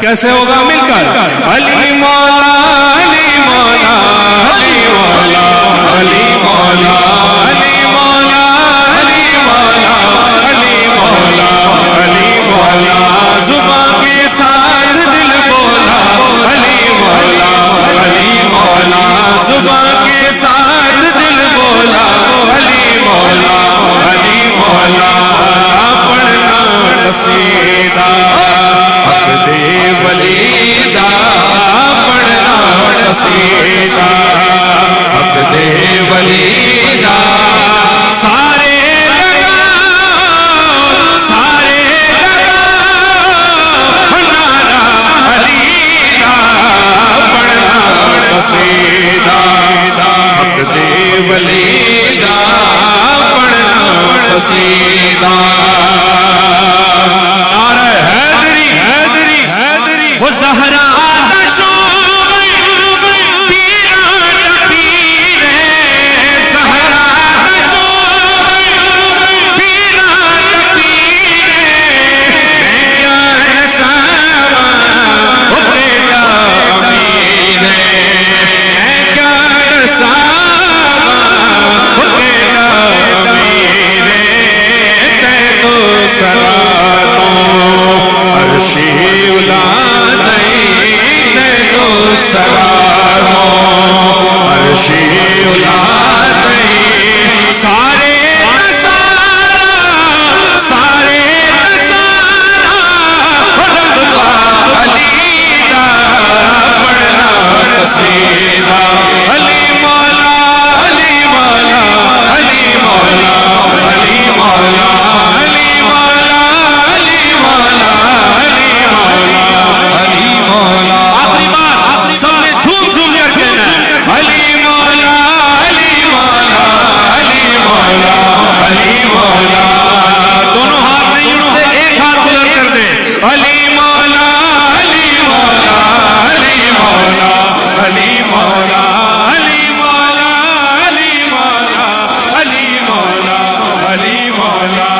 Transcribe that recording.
کیسے ہوگا مل کر علی مولا علی مولا علی مولا علی مولا علی مولا علی مولا علی مولا علی مولا زباں کے ساتھ دل بولا علی مولا علی مولا زباں کے ساتھ دل بولا علی مولا علی مولا پڑھنا قصیدہ حق دے ولیدہ پڑھنا قصیدہ حق دے ولیدہ سارے نعرہ علی دا پڑھنا قصیدہ حق دے ولیدہ پڑھنا قصیدہ نعرہ حیدری حیدری حیدری وہ زہرا مولا